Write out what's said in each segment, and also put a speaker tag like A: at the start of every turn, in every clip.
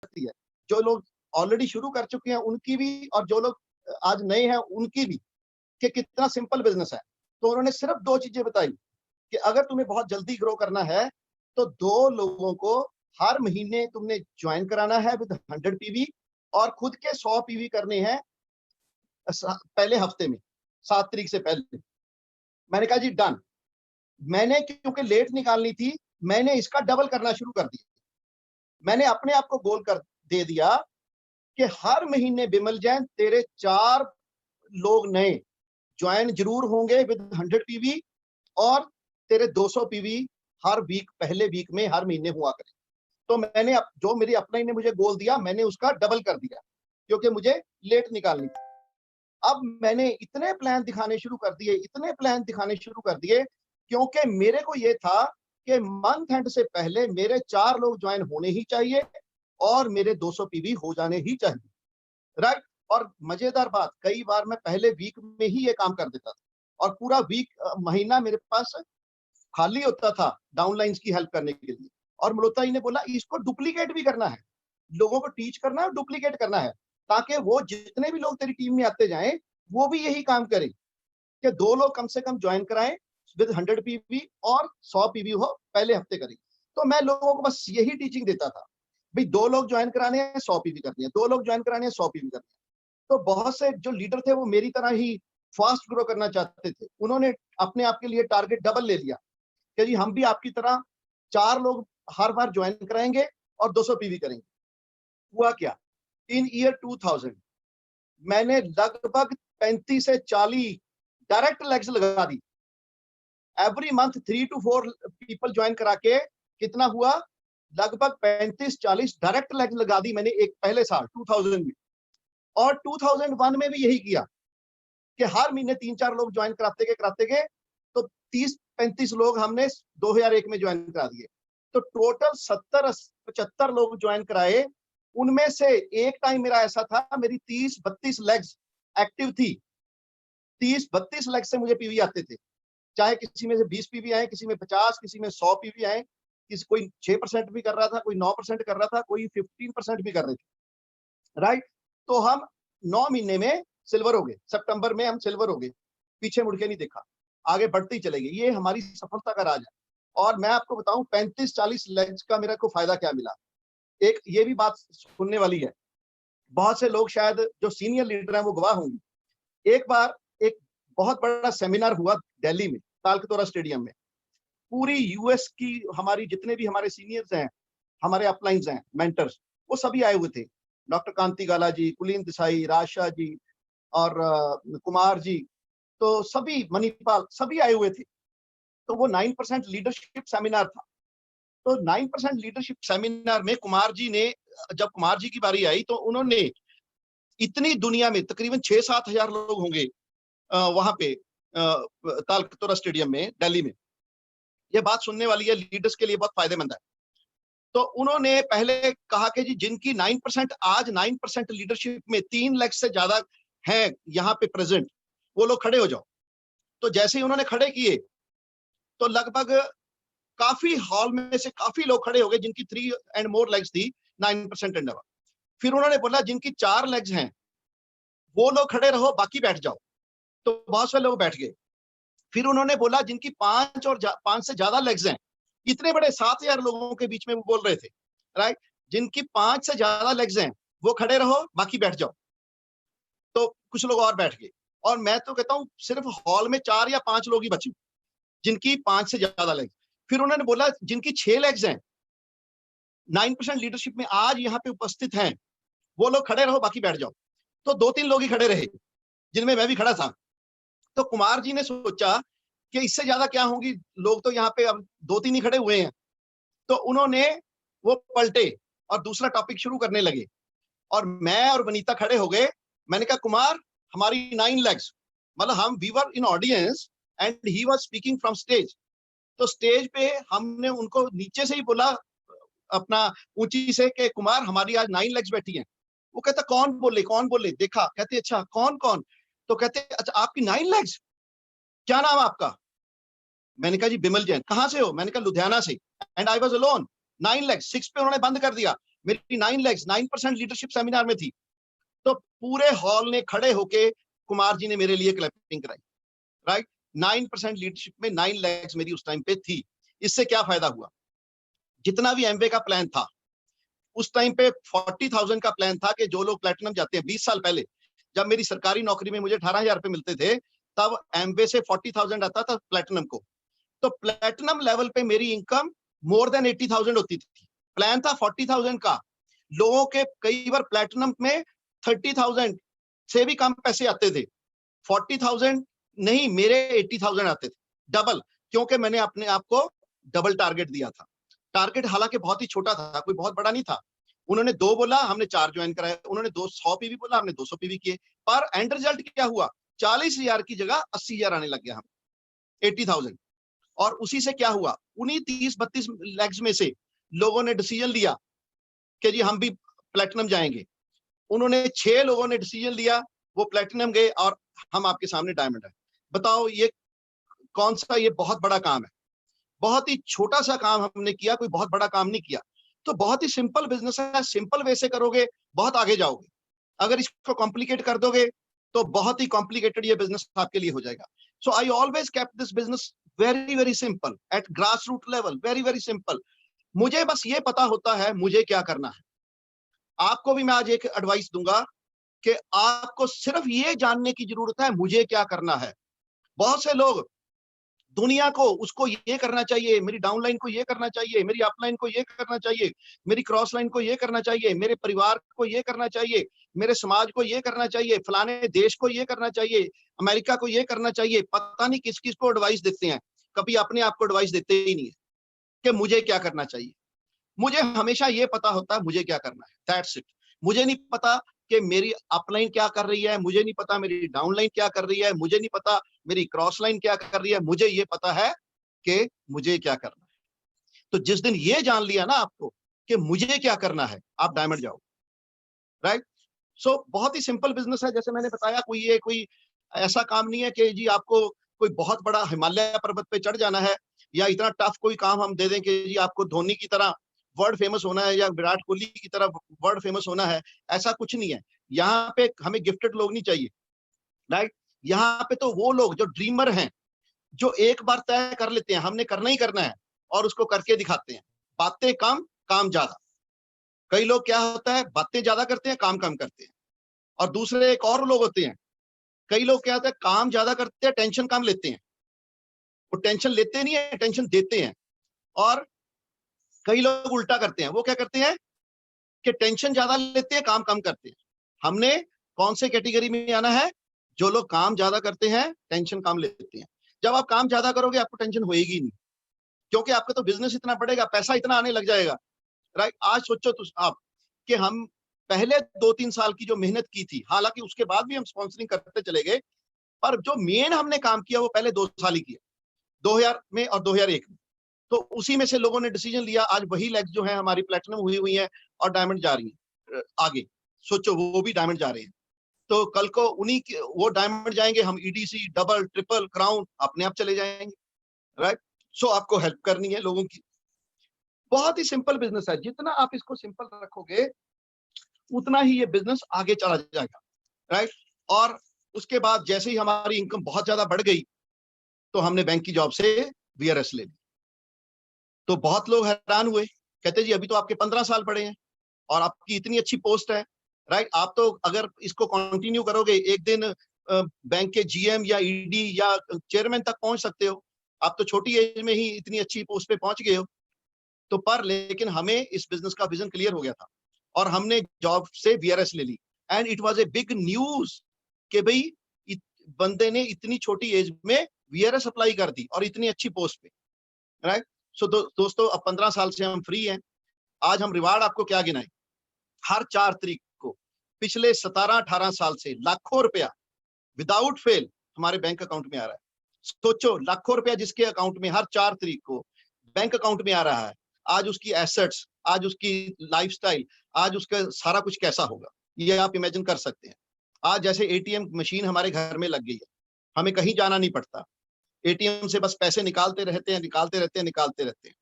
A: सकती है, जो लोग ऑलरेडी शुरू कर चुके हैं उनकी भी, और जो लोग आज नए हैं उनकी भी, कि कितना सिंपल बिजनेस है। तो उन्होंने सिर्फ 2 चीजें बताई कि अगर तुम्हें बहुत जल्दी ग्रो करना है तो 2 लोगों को हर महीने तुमने ज्वाइन कराना है विद 100 पीवी, और खुद के 100 पीवी करने हैं पहले हफ्ते में, 7 तारीख से पहले। मैंने कहा जी डन। मैंने क्योंकि लेट निकालनी थी, मैंने इसका डबल करना शुरू कर दिया। मैंने अपने आप को गोल कर दे दिया कि हर महीने बिमल जैन तेरे 4 लोग नए ज्वाइन जरूर होंगे विद 100 पीवी, और तेरे 200 पीवी हर वीक, पहले वीक में हर महीने हुआ करे। तो मैंने जो मेरी अपने ने मुझे गोल दिया, मैंने उसका डबल कर दिया क्योंकि मुझे लेट निकालनी थी। अब मैंने इतने प्लान दिखाने शुरू कर दिए, इतने प्लान दिखाने शुरू कर दिए, क्योंकि मेरे को ये था कि मंथ एंड से पहले मेरे 4 लोग ज्वाइन होने ही चाहिए और मेरे 200 पीवी हो जाने ही चाहिए, राइट। और मजेदार बात, कई बार मैं पहले वीक में ही ये काम कर देता था और पूरा वीक महीना मेरे पास खाली होता था डाउनलाइंस की हेल्प करने के लिए। और मल्होत्रा जी ने बोला इसको डुप्लीकेट भी करना है, लोगों को टीच करना है और डुप्लीकेट करना है, ताकि वो जितने भी लोग तेरी टीम में आते जाएं वो भी यही काम करें कि 2 लोग कम से कम ज्वाइन कराएं विद 100 पीवी और 100 पीवी हो पहले हफ्ते करें। तो मैं लोगों को बस यही टीचिंग देता था, भाई 2 लोग ज्वाइन कराने हैं 100 पीवी करनी है, 2 लोग ज्वाइन कराने हैं 100 पीवी करनी है। तो बहुत से जो लीडर थे वो मेरी तरह ही फास्ट ग्रो करना चाहते थे, उन्होंने अपने आप के लिए टारगेट डबल ले लिया कि जी हम भी आपकी तरह 4 लोग हर बार ज्वाइन कराएंगे और 200 पीवी करेंगे। हुआ क्या, इन ईयर 2000 मैंने लगभग 35 से 40 डायरेक्ट लेग्स लगा दी। Every month 3 to 4 people join करा के कितना हुआ, लगभग 35-40 डायरेक्ट लेग्स लगा दी मैंने एक पहले साल 2000 में। और 2001 में भी यही किया कि हर महीने 3-4 लोग ज्वाइन कराते गए, तो 30-35 लोग हमने 2001 में ज्वाइन करा दिए। तो टोटल 70-75 लोग ज्वाइन कराए। उनमें से एक टाइम मेरा ऐसा था, मेरी 30-32 लेग्स एक्टिव थी, 30-32 लेग्स से मुझे पीवी आते थे, चाहे किसी में से 20 पीवी आए, किसी में 50, किसी में 100 पीवी आए, कोई 6% भी कर रहा था, कोई 9% कर रहा था, कोई 15% भी कर रहे थे, राइट। तो हम 9 महीने में सिल्वर हो गए, सितंबर में हम सिल्वर हो गए, पीछे मुड़ के नहीं देखा, आगे बढ़ते ही चले गए। ये हमारी सफलता का राज है। और मैं आपको बताऊं 35-40 लेग्स का मेरा को फायदा क्या मिला। एक ये भी बात सुनने वाली है, बहुत से लोग शायद जो सीनियर लीडर हैं वो गवाह होंगे। एक बार एक बहुत बड़ा सेमिनार हुआ दिल्ली में, तालकतोरा स्टेडियम में। पूरी यूएस की हमारी जितने भी हमारे सीनियर्स हैं, हमारे अपलाइंस हैं, मेंटर्स, वो सभी आए हुए थे। डॉक्टर कांति गाला जी, कुलीन देसाई, राजशाह जी और कुमार जी, तो सभी, मणिपाल, सभी आए हुए थे। तो वो 9% लीडरशिप सेमिनार था। तो 9% लीडरशिप सेमिनार में कुमार जी ने, जब कुमार जी की बारी आई तो उन्होंने इतनी दुनिया में तकरीबन 6-7 हजार लोग होंगे वहां पे तालकतोरा स्टेडियम में दिल्ली में। ये बात सुनने वाली है, लीडर्स के लिए बहुत फायदेमंद है। तो उन्होंने पहले कहा कि जी जिनकी 9% आज 9% लीडरशिप में 3 लाख से ज्यादा हैं यहाँ पे प्रेजेंट, वो लोग खड़े हो जाओ। तो जैसे ही उन्होंने खड़े किए तो लगभग काफी हॉल में से काफी लोग खड़े हो गए जिनकी 3 and more legs थी, 9% एंड अबव। फिर उन्होंने बोला जिनकी 4 लेग्स हैं वो लोग खड़े रहो, बाकी बैठ जाओ। तो बहुत से लोग बैठ गए। फिर उन्होंने बोला जिनकी 5 से ज्यादा लेग्स हैं, इतने बड़े 7,000 लोगों के बीच में वो बोल रहे थे, राइट, जिनकी 5 से ज्यादा लेग्स हैं वो खड़े रहो, बाकी बैठ जाओ। तो कुछ लोग और बैठ गए, और मैं तो कहता हूं सिर्फ हॉल में 4 या 5 लोग ही बचे जिनकी 5 से ज्यादा लेग्स। फिर उन्होंने बोला जिनकी 6 लेग्स हैं, 9% लीडरशिप में आज यहाँ पे उपस्थित हैं, वो लोग खड़े रहो, बाकी बैठ जाओ। तो 2-3 लोग ही खड़े रहे, जिनमें मैं भी खड़ा था। तो कुमार जी ने सोचा कि इससे ज्यादा क्या होंगी, लोग तो यहाँ पे अब 2-3 ही खड़े हुए हैं। तो उन्होंने वो पलटे और दूसरा टॉपिक शुरू करने लगे, और मैं और वनीता खड़े हो गए। मैंने कहा कुमार, हमारी 9 लेग्स, मतलब हम we were in audience and he was speaking from stage. तो स्टेज पे हमने उनको नीचे से ही बोला अपना ऊंची से कि कुमार हमारी आज 9 लेग्स बैठी हैं। वो कहता कौन बोले, देखा, कहते अच्छा कौन कौन, तो कहते अच्छा आपकी 9 लेग्स, क्या नाम है आपका? मैंने कहा जी बिमल जैन। कहां से हो? मैंने कहा लुधियाना से। And I was alone, 9 legs, 6 पे उन्होंने बंद कर दिया। मेरी 9% लीडरशिप सेमिनार में थी, तो पूरे हॉल ने खड़े होके कुमार जी ने मेरे लिए क्लैपिंग कराई, राइट। 9% लीडरशिप में 9 लाख मेरी उस टाइम पे थी। इससे क्या फायदा हुआ? जितना भी एमवे का प्लान था उस टाइम पे 40,000 का प्लान था कि जो लोग प्लेटिनम जाते हैं, 20 साल पहले जब मेरी सरकारी नौकरी में मुझे 18,000 रुपए मिलते थे, तब एमवे से 40,000 आता था प्लेटिनम को। तो प्लेटिनम लेवल पे मेरी इनकम मोर देन 80,000 होती थी। प्लान था 40,000 का। लोगों के कई बार प्लेटिनम में 30,000 से भी कम पैसे आते थे। 40,000 नहीं, मेरे 80,000 आते थे, डबल, क्योंकि मैंने अपने आप को डबल टारगेट दिया था। टारगेट हालांकि बहुत ही छोटा था, कोई बहुत बड़ा नहीं था। उन्होंने 2 बोला, हमने 4 ज्वाइन कराए। उन्होंने 100 पीवी बोला, हमने 200 पीवी किए। पर एंड रिजल्ट क्या हुआ? 40,000 की जगह 80,000 आने लग गया, हम 80,000। और उसी से क्या हुआ? उन्हीं 30-32 लैक्स में से लोगों ने डिसीजन लिया कि जी हम भी प्लेटिनम जाएंगे। उन्होंने 6 लोगों ने डिसीजन लिया, वो प्लेटिनम गए और हम आपके सामने डायमंड है। बताओ ये कौन सा, ये बहुत बड़ा काम है। बहुत ही छोटा सा काम हमने किया, कोई बहुत बड़ा काम नहीं किया। तो बहुत ही सिंपल बिजनेस है, सिंपल वे से करोगे बहुत आगे जाओगे। अगर इसको कॉम्प्लिकेट कर दोगे तो बहुत ही कॉम्प्लिकेटेड ये बिजनेस आपके लिए हो जाएगा। So I always kept this business very very simple at grass root level, very very simple. मुझे बस ये पता होता है मुझे क्या करना है। आपको भी मैं आज एक एडवाइस दूंगा कि आपको सिर्फ ये जानने की जरूरत है मुझे क्या करना है। बहुत से लोग दुनिया को, उसको ये करना चाहिए, मेरी डाउनलाइन को ये करना चाहिए, मेरी अपलाइन को ये करना चाहिए, मेरी क्रॉस लाइन को ये करना चाहिए, मेरे परिवार को ये करना चाहिए, मेरे समाज को ये करना चाहिए, फलाने देश को ये करना चाहिए, अमेरिका को ये करना चाहिए। पता नहीं किस किस को एडवाइस देते हैं, कभी अपने आप को एडवाइस देते ही नहीं है कि मुझे क्या करना चाहिए। मुझे हमेशा ये पता होता है मुझे क्या करना है, दैट्स इट। मुझे नहीं पता कि मेरी अपलाइन क्या कर रही है, मुझे नहीं पता मेरी डाउनलाइन क्या कर रही है, मुझे नहीं पता मेरी क्रॉस लाइन क्या कर रही है। मुझे ये पता है कि मुझे क्या करना है। तो जिस दिन ये जान लिया ना आपको कि मुझे क्या करना है, आप डायमंड जाओ, राइट। सो बहुत ही सिंपल बिजनेस है। जैसे मैंने बताया, कोई ऐसा काम नहीं है कि जी आपको कोई बहुत बड़ा हिमालय पर्वत पे चढ़ जाना है, या इतना टफ कोई काम हम दे दें कि जी आपको धोनी की तरह वर्ल्ड फेमस होना है या विराट कोहली की तरह वर्ल्ड फेमस होना है। ऐसा कुछ नहीं है। यहाँ पे हमें गिफ्टेड लोग नहीं चाहिए, राइट। यहाँ पे तो वो लोग जो ड्रीमर हैं, जो एक बार तय कर लेते हैं हमने करना ही करना है और उसको करके दिखाते हैं। बातें कम, काम ज्यादा। कई लोग क्या होता है, बातें ज्यादा करते हैं, काम कम करते हैं। और दूसरे एक और लोग होते हैं, कई लोग क्या होता है, काम ज्यादा करते हैं, टेंशन कम लेते हैं। वो टेंशन लेते नहीं है, टेंशन देते हैं। और कई लोग उल्टा करते हैं, वो क्या करते हैं कि टेंशन ज्यादा लेते हैं, काम कम करते हैं। हमने कौन से कैटेगरी में आना है? जो लोग काम ज्यादा करते हैं, टेंशन कम लेते हैं। जब आप काम ज्यादा करोगे आपको टेंशन होएगी नहीं, क्योंकि आपका तो बिजनेस इतना बढ़ेगा, पैसा इतना आने लग जाएगा, राइट। आज सोचो तो आप कि हम पहले 2-3 साल की जो मेहनत की थी, हालांकि उसके बाद भी हम स्पॉन्सरिंग करते चले गए, पर जो मेन हमने काम किया वो पहले 2 साल ही किया, 2000 में और 2001 में। तो उसी में से लोगों ने डिसीजन लिया। आज वही लेग्स जो है हमारी प्लेटिनम हुई है और डायमंड जा रही है आगे। सोचो वो भी डायमंड जा रहे हैं, तो कल को उन्हीं के वो डायमंड जाएंगे, हम ईडीसी, डबल, ट्रिपल, क्राउन अपने आप चले जाएंगे, राइट। सो आपको हेल्प करनी है लोगों की। बहुत ही सिंपल बिजनेस है। जितना आप इसको सिंपल रखोगे उतना ही ये बिजनेस आगे चला जाएगा, राइट। और उसके बाद जैसे ही हमारी इनकम बहुत ज्यादा बढ़ गई तो हमने बैंक की जॉब से वीआरएस ले ली। तो बहुत लोग हैरान हुए, कहते जी अभी तो आपके 15 साल पड़े हैं और आपकी इतनी अच्छी पोस्ट है, राइट। आप तो अगर इसको कंटिन्यू करोगे एक दिन बैंक के जीएम या ईडी या चेयरमैन तक पहुंच सकते हो। आप तो छोटी एज में ही इतनी अच्छी पोस्ट पे पहुंच गए हो। तो पर लेकिन हमें इस बिजनेस का विजन क्लियर हो गया था और हमने जॉब से वीआरएस ले ली। And it was a big news कि भाई बंदे ने इतनी छोटी एज में वीआरएस अप्लाई कर दी और इतनी अच्छी पोस्ट पे, राइट। सो दोस्तों अब 15 साल से हम फ्री हैं। आज हम रिवार्ड आपको क्या गिनाएं? हर 4 तारीख को पिछले 17-18 साल से लाखों रुपया विदाउट फेल हमारे बैंक अकाउंट में आ रहा है। सोचो लाखों रुपया जिसके अकाउंट में हर 4 तारीख को बैंक अकाउंट में आ रहा है, आज उसकी एसेट्स, आज उसकी लाइफस्टाइल, आज उसका सारा कुछ कैसा होगा, ये आप इमेजिन कर सकते हैं। आज जैसे एटीएम मशीन हमारे घर में लग गई है, हमें कहीं जाना नहीं पड़ता, एटीएम से बस पैसे निकालते रहते हैं, निकालते रहते हैं, निकालते रहते हैं।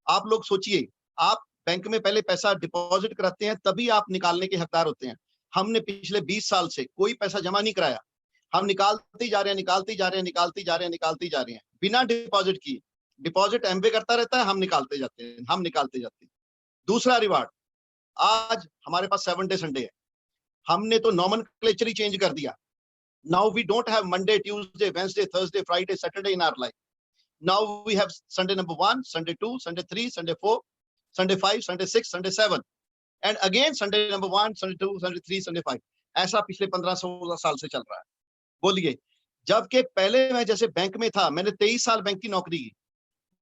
A: आप लोग सोचिए, आप बैंक में पहले पैसा डिपॉजिट कराते हैं, तभी आप निकालने के हकदार होते हैं। हमने पिछले 20 साल से कोई पैसा जमा नहीं कराया, हम निकालते जा रहे हैं, निकालते जा रहे हैं, निकालते जा रहे हैं, निकालते जा रहे हैं, बिना डिपॉजिट किए। डिपॉजिट एमवे करता रहता है, हम निकालते जाते हैं, हम निकालते जाते हैं। दूसरा रिवार्ड, आज हमारे पास 7 डे संडे है, हमने तो नॉमेनक्लेचर ही चेंज कर दिया। Now we don't have Monday, Tuesday, Wednesday, Thursday, Friday, Saturday in our life. Now we have Sunday number 1, Sunday 2, Sunday 3, Sunday 4, Sunday 5, Sunday 6, Sunday 7 and again Sunday number 1, Sunday 2, Sunday 3, Sunday 5। ऐसा पिछले 15-16 साल से चल रहा है। बोलिए, जबकि पहले मैं जैसे बैंक में था, मैंने 23 साल बैंक की नौकरी की,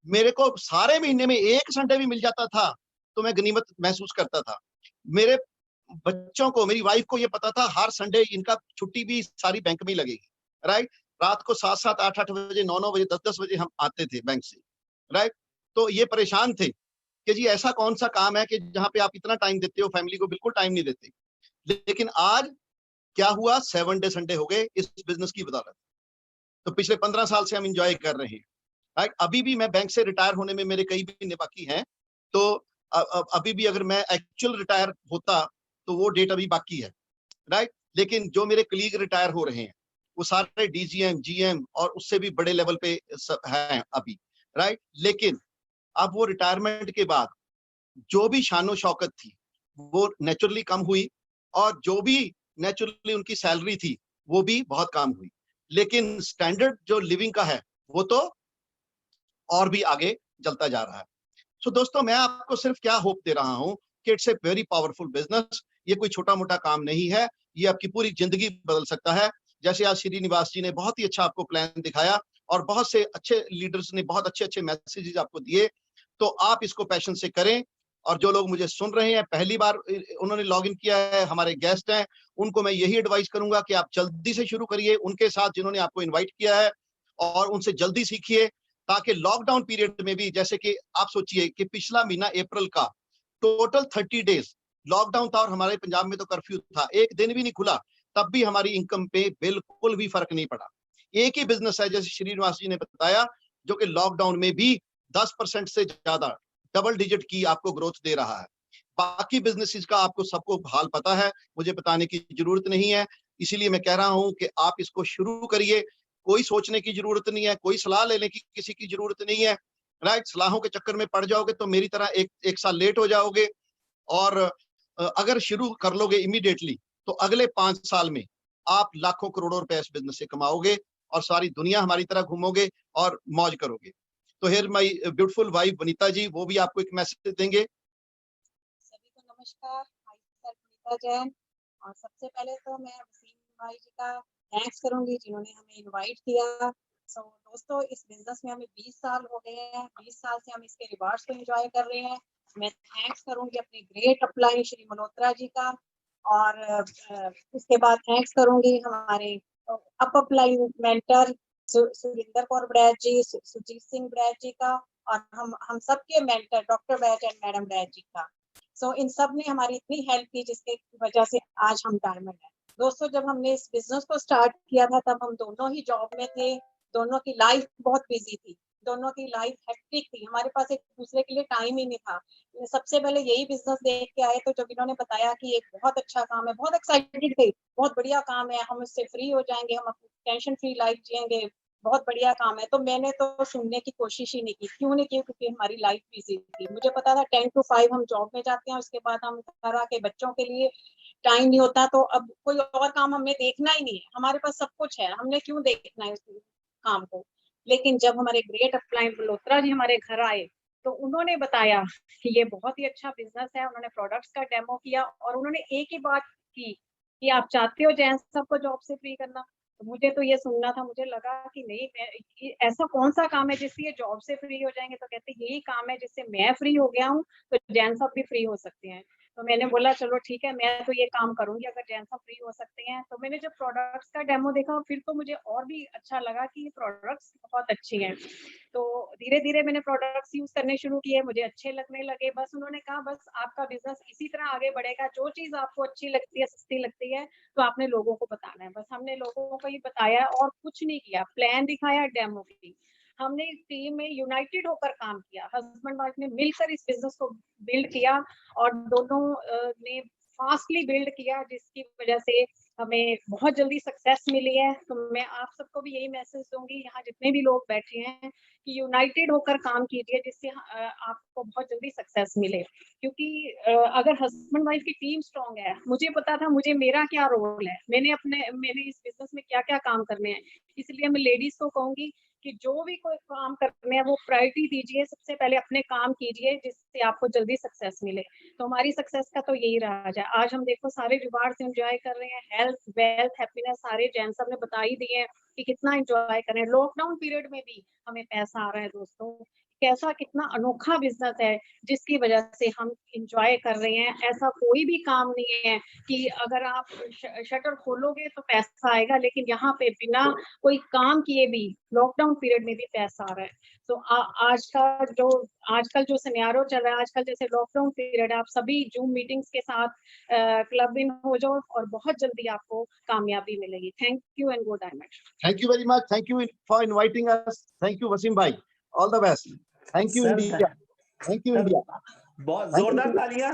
A: मेरे को सारे महीने में एक संडे भी मिल जाता था तो मैं गनीमत महसूस करता था। मेरे बच्चों को, मेरी वाइफ को ये पता था हर संडे इनका छुट्टी भी सारी बैंक में ही लगेगी, राइट। रात को 7-7, 8-8 बजे, 9-9 बजे, 10-10 बजे हम आते थे बैंक से, राइट। तो ये परेशान थे कि जी ऐसा कौन सा काम है कि जहाँ पे आप इतना टाइम देते हो, फैमिली को बिल्कुल टाइम नहीं देते। लेकिन आज क्या हुआ, 7 डे संडे हो गए इस बिजनेस की बदौलत। तो पिछले 15 साल से हम इंजॉय कर रहे हैं, राइट। अभी भी मैं बैंक से रिटायर होने में मेरे कई महीने बाकी हैं, तो अभी भी अगर मैं एक्चुअल रिटायर होता तो वो डेट अभी बाकी है, राइट। लेकिन जो मेरे कलीग रिटायर हो रहे हैं वो सारे डीजीएम, जीएम और उससे भी बड़े लेवल पे हैं अभी, राइट। लेकिन अब वो रिटायरमेंट के बाद जो भी शानो शौकत थी वो नेचुरली कम हुई, और जो भी नेचुरली उनकी सैलरी थी वो भी बहुत कम हुई। लेकिन स्टैंडर्ड जो लिविंग का है वो तो और भी आगे चलता जा रहा है। सो दोस्तों, मैं आपको सिर्फ क्या होप दे रहा हूं कि it's a very powerful business. ये कोई छोटा मोटा काम नहीं है, ये आपकी पूरी जिंदगी बदल सकता है। जैसे आज श्रीनिवास जी ने बहुत ही अच्छा आपको प्लान दिखाया और बहुत से अच्छे लीडर्स ने बहुत अच्छे अच्छे मैसेजेस आपको दिए, तो आप इसको पैशन से करें। और जो लोग मुझे सुन रहे हैं, पहली बार उन्होंने लॉग इन किया है, हमारे गेस्ट हैं, उनको मैं यही एडवाइस करूंगा कि आप जल्दी से शुरू करिए उनके साथ जिन्होंने आपको इन्वाइट किया है, और उनसे जल्दी सीखिए, ताकि लॉकडाउन पीरियड में भी, जैसे कि आप सोचिए कि पिछला महीना अप्रैल का टोटल 30 डेज लॉकडाउन था और हमारे पंजाब में तो कर्फ्यू था, एक दिन भी नहीं खुला, तब भी हमारी इनकम पे बिल्कुल भी फर्क नहीं पड़ा। एक ही बिजनेस है, जैसे श्रीनिवास जी ने बताया, जो कि लॉकडाउन में भी 10% से ज्यादा डबल डिजिट की आपको ग्रोथ दे रहा है। बाकी बिजनेसेस का आपको सबको हाल पता है, मुझे बताने की जरूरत नहीं है। इसीलिए मैं कह रहा हूं कि आप इसको शुरू करिए, कोई सोचने की जरूरत नहीं है, कोई सलाह लेने की किसी की जरूरत नहीं है, राइट। सलाहों के चक्कर में पड़ जाओगे तो मेरी तरह एक साल लेट हो जाओगे। और अगर शुरू कर लोगे इमीडिएटली तो अगले 5 साल में आप लाखों करोड़ों रुपए इस बिजनेस से कमाओगे और सारी दुनिया हमारी तरह घूमोगे और मौज करोगे। तो here my beautiful wife Vanita ji, वो भी आपको एक मैसेज देंगे।
B: सभी को नमस्कार। सर वनीता जैन। और सबसे पहले तो मैं वसीम भाई जी का थैंक्स करूंगी जिन्होंने हमें इनवाइट किया। दोस्तों, इस बिजनेस में हमें 20 साल हो गए हैं, 20 साल से हम इसके रिवार्ड्स को एंजॉय कर रहे हैं। मैं थैंक्स करूंगी अपने ग्रेट अपलाइन श्री मल्होत्रा जी का, और उसके बाद थैंक्स करूंगी हमारे up upline mentor Surinder Kaur Badaich ji, Sujit Singh Badaich ji का, और हम सबके mentor doctor Baich and madam Baich ji का। इन सब ने हमारी इतनी हेल्प की जिसके वजह से आज हम डायमंड हैं। दोस्तों, जब हमने इस बिजनेस को स्टार्ट किया था तब हम दोनों ही जॉब में थे, दोनों की लाइफ बहुत बिजी थी, दोनों की लाइफ हेक्टिक थी, हमारे पास एक दूसरे के लिए टाइम ही नहीं था। सबसे पहले यही बिजनेस देख के आए, तो जब इन्होंने बताया कि एक बहुत अच्छा काम है, बहुत एक्साइटेड थे, बहुत बढ़िया काम है, हम इससे फ्री हो जाएंगे, हम अपनी टेंशन फ्री लाइफ जिएंगे, बहुत बढ़िया काम है, तो मैंने तो सुनने की कोशिश ही नहीं की। क्यों नहीं की? क्योंकि हमारी लाइफ बिजी थी। मुझे पता था 10 to 5 हम जॉब में जाते हैं, उसके बाद हम घर आके बच्चों के लिए टाइम नहीं होता, तो अब कोई और काम हमें देखना ही नहीं है, हमारे पास सब कुछ है, हमने क्यों देखना है उस काम को। लेकिन जब हमारे ग्रेट अपलाइन मल्होत्रा जी हमारे घर आए तो उन्होंने बताया कि ये बहुत ही अच्छा बिजनेस है, उन्होंने प्रोडक्ट्स का डेमो किया और उन्होंने एक ही बात की कि आप चाहते हो जैन सबको जॉब से फ्री करना। तो मुझे तो ये सुनना था, मुझे लगा कि नहीं, मैं ऐसा कौन सा काम है जिससे ये जॉब से फ्री हो जाएंगे। तो कहते यही काम है जिससे मैं फ्री हो गया हूँ, तो जैन साहब भी फ्री हो सकते हैं। तो मैंने बोला चलो ठीक है, मैं तो ये काम करूंगी अगर जैन साहब फ्री हो सकते हैं। तो मैंने जब प्रोडक्ट्स का डेमो देखा फिर तो मुझे और भी अच्छा लगा कि ये प्रोडक्ट्स बहुत अच्छी हैं। तो धीरे धीरे मैंने प्रोडक्ट्स यूज करने शुरू किए, मुझे अच्छे लगने लगे। बस उन्होंने कहा बस आपका बिजनेस इसी तरह आगे बढ़ेगा, जो चीज आपको अच्छी लगती है, सस्ती लगती है, तो आपने लोगों को बताना है। बस हमने लोगों को ही बताया और कुछ नहीं किया, प्लान दिखाया, डेमो की। हमने इस टीम में यूनाइटेड होकर काम किया, हस्बैंड वाइफ ने मिलकर इस बिजनेस को बिल्ड किया और दोनों ने फास्टली बिल्ड किया, जिसकी वजह से हमें बहुत जल्दी सक्सेस मिली है। तो मैं आप सबको भी यही मैसेज दूंगी, यहाँ जितने भी लोग बैठे हैं, कि यूनाइटेड होकर काम कीजिए, जिससे आपको बहुत जल्दी सक्सेस मिले। क्योंकि अगर हस्बैंड वाइफ की टीम स्ट्रांग है, मुझे पता था मुझे मेरा क्या रोल है, मैंने इस बिजनेस में क्या क्या काम करने हैं, इसलिए मैं लेडीज को कहूंगी कि जो भी कोई काम करने हैं वो प्रायोरिटी दीजिए, सबसे पहले अपने काम कीजिए, जिससे आपको जल्दी सक्सेस मिले। तो हमारी सक्सेस का तो यही राज है। आज हम देखो सारे रिवार्ड्स एंजॉय कर रहे हैं, हेल्थ, वेल्थ, हैप्पीनेस सारे जेंट्स सब ने बता ही दिए हैं कि कितना एंजॉय कर रहे हैं। लॉकडाउन पीरियड में भी हमें पैसा आ रहा है दोस्तों। कैसा कितना अनोखा बिजनेस है जिसकी वजह से हम इंजॉय कर रहे हैं। ऐसा कोई भी काम नहीं है कि अगर आप शटर खोलोगे तो पैसा आएगा, लेकिन यहाँ पे बिना कोई काम किए भी लॉकडाउन पीरियड में भी पैसा आ रहा है। तो आजकल जो सिनेरियो चल रहा है, आजकल जैसे लॉकडाउन पीरियड, आप सभी जूम मीटिंग्स के साथ क्लब इन हो जाओ और बहुत जल्दी आपको कामयाबी मिलेगी। Thank you and go diamond.
A: Thank you very much. Thank you for inviting us. Thank you, Wasim bhai. All the best. Thank you,
C: Sir,
A: India. Thank you, India.
C: बहुत
A: Thank you.
C: जोरदार तालियां